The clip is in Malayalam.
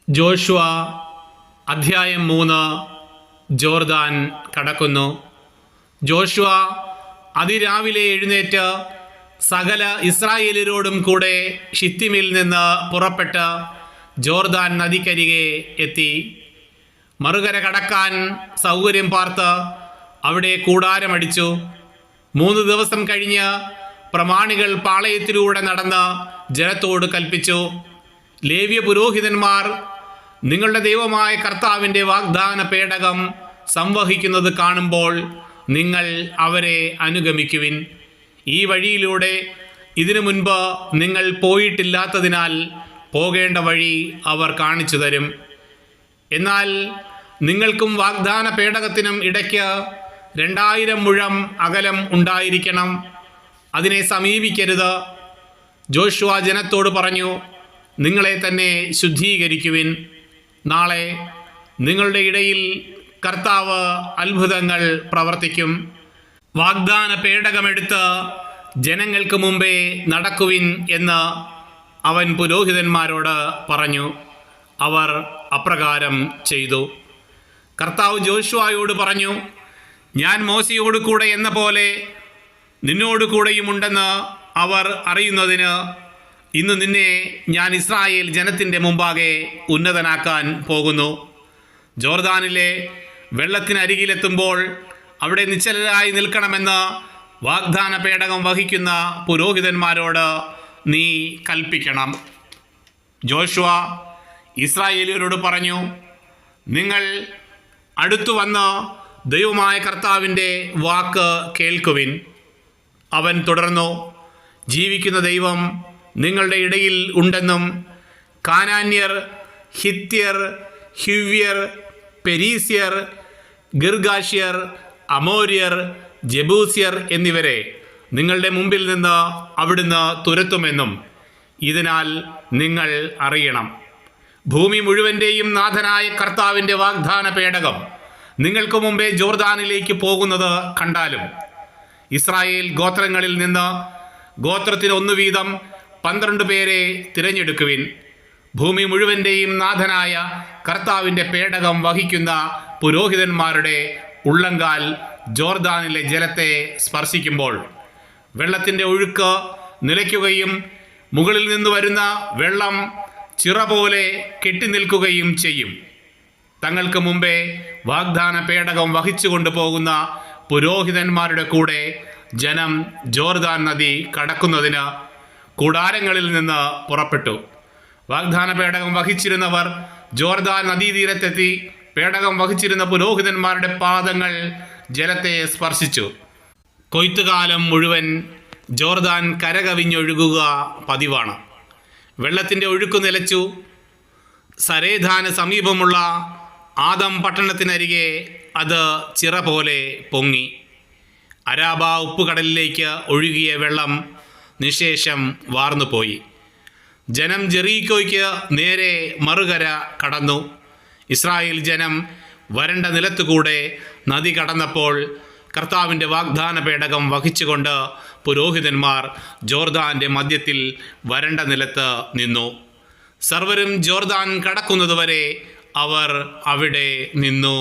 ജോഷുവ അധ്യായം 3. ജോർദാൻ കടക്കുന്നു. ജോഷുവ അതിരാവിലെ എഴുന്നേറ്റ് സകല ഇസ്രായേലരോടും കൂടെ ഷിത്തിമിൽ നിന്ന് പുറപ്പെട്ട് ജോർദാൻ നദിക്കരികെ എത്തി. മറുകര കടക്കാൻ സൗകര്യം പാർത്ത് അവിടെ കൂടാരമടിച്ചു. 3 ദിവസം കഴിഞ്ഞ് പ്രമാണികൾ പാളയത്തിലൂടെ നടന്ന് ജനത്തോട് കൽപ്പിച്ചു, ലേവ്യ പുരോഹിതന്മാർ നിങ്ങളുടെ ദൈവമായ കർത്താവിൻ്റെ വാഗ്ദാന പേടകം സംവഹിക്കുന്നത് കാണുമ്പോൾ നിങ്ങൾ അവരെ അനുഗമിക്കുവിൻ. ഈ വഴിയിലൂടെ ഇതിനു മുൻപ് നിങ്ങൾ പോയിട്ടില്ലാത്തതിനാൽ പോകേണ്ട വഴി അവർ കാണിച്ചു തരും. എന്നാൽ നിങ്ങൾക്കും വാഗ്ദാന പേടകത്തിനും ഇടയ്ക്ക് 2000 മുഴം അകലം ഉണ്ടായിരിക്കണം. അതിനെ സമീപിക്കരുത്. ജോഷുവ ജനത്തോട് പറഞ്ഞു, നിങ്ങളെ തന്നെ ശുദ്ധീകരിക്കുവിൻ. നാളെ നിങ്ങളുടെ ഇടയിൽ കർത്താവ് അത്ഭുതങ്ങൾ പ്രവർത്തിക്കും. വാഗ്ദാന പേടകമെടുത്ത് ജനങ്ങൾക്ക് മുമ്പേ നടക്കുവിൻ എന്ന് അവൻ പുരോഹിതന്മാരോട് പറഞ്ഞു. അവർ അപ്രകാരം ചെയ്തു. കർത്താവ് ജോഷുവയോട് പറഞ്ഞു, ഞാൻ മോശയോട് കൂടെ എന്ന പോലെ നിന്നോട് കൂടെയും ഉണ്ടെന്ന് അവർ അറിയുന്നതിന് ഇന്ന് നിന്നെ ഞാൻ ഇസ്രായേൽ ജനത്തിൻ്റെ മുമ്പാകെ ഉന്നതനാക്കാൻ പോകുന്നു. ജോർദാനിലെ വെള്ളത്തിനരികിലെത്തുമ്പോൾ അവിടെ നിശ്ചലരായി നിൽക്കണമെന്ന് വാഗ്ദാന പേടകം വഹിക്കുന്ന പുരോഹിതന്മാരോട് നീ കൽപ്പിക്കണം. ജോഷുവ ഇസ്രായേലിയരോട് പറഞ്ഞു, നിങ്ങൾ അടുത്തു വന്ന് ദൈവമായ കർത്താവിൻ്റെ വാക്ക് കേൾക്കുവിൻ. അവൻ തുടർന്നു, ജീവിക്കുന്ന ദൈവം നിങ്ങളുടെ ഇടയിൽ ഉണ്ടെന്നും കാനാന്യർ, ഹിത്യർ, ഹിവ്യർ, പെരീസ്യർ, ഗിർഗാഷ്യർ, അമോര്യർ, ജബൂസ്യർ എന്നിവരെ നിങ്ങളുടെ മുമ്പിൽ നിന്ന് അവിടുന്ന് തുരത്തുമെന്നും ഇതിനാൽ നിങ്ങൾ അറിയണം. ഭൂമി മുഴുവൻ്റെയും നാഥനായ കർത്താവിൻ്റെ വാഗ്ദാന പേടകം നിങ്ങൾക്ക് മുമ്പേ ജോർദാനിലേക്ക് പോകുന്നത് കണ്ടാലും ഇസ്രായേൽ ഗോത്രങ്ങളിൽ നിന്ന് ഗോത്രത്തിന് 1 വീതം 12 പേരെ തിരഞ്ഞെടുക്കുവിൻ. ഭൂമി മുഴുവൻ്റെയും നാഥനായ കർത്താവിൻ്റെ പേടകം വഹിക്കുന്ന പുരോഹിതന്മാരുടെ ഉള്ളങ്കാൽ ജോർദാനിലെ ജലത്തെ സ്പർശിക്കുമ്പോൾ വെള്ളത്തിൻ്റെ ഒഴുക്ക് നിലയ്ക്കുകയും മുകളിൽ നിന്ന് വരുന്ന വെള്ളം ചിറ പോലെ കെട്ടിനിൽക്കുകയും ചെയ്യും. തങ്ങൾക്ക് മുമ്പേ വാഗ്ദാന പേടകം വഹിച്ചു കൊണ്ടുപോകുന്ന പുരോഹിതന്മാരുടെ കൂടെ ജനം ജോർദാൻ നദി കടക്കുന്നതിന് കൂടാരങ്ങളിൽ നിന്ന് പുറപ്പെട്ടു. വാഗ്ദാന പേടകം വഹിച്ചിരുന്നവർ ജോർദാൻ നദീതീരത്തെത്തി പേടകം വഹിച്ചിരുന്ന പുരോഹിതന്മാരുടെ പാദങ്ങൾ ജലത്തെ സ്പർശിച്ചു. കൊയ്ത്തുകാലം മുഴുവൻ ജോർദാൻ കരകവിഞ്ഞൊഴുകുക പതിവാണ്. വെള്ളത്തിൻ്റെ ഒഴുക്ക് നിലച്ചു. സരേഥാന് സമീപമുള്ള ആദം പട്ടണത്തിനരികെ അത് ചിറ പോലെ പൊങ്ങി. അരാബ ഉപ്പുകടലിലേക്ക് ഒഴുകിയ വെള്ളം നിശേഷം വാർന്നുപോയി. ജനം ജെറീക്കോയ്ക്ക് നേരെ മറുകര കടന്നു. ഇസ്രായേൽ ജനം വരണ്ട നിലത്തുകൂടെ നദി കടന്നപ്പോൾ കർത്താവിൻ്റെ വാഗ്ദാന പേടകം വഹിച്ചുകൊണ്ട് പുരോഹിതന്മാർ ജോർദാൻ്റെ മധ്യത്തിൽ വരണ്ട നിലത്ത് നിന്നു. സർവരും ജോർദാൻ കടക്കുന്നതുവരെ അവർ അവിടെ നിന്നു.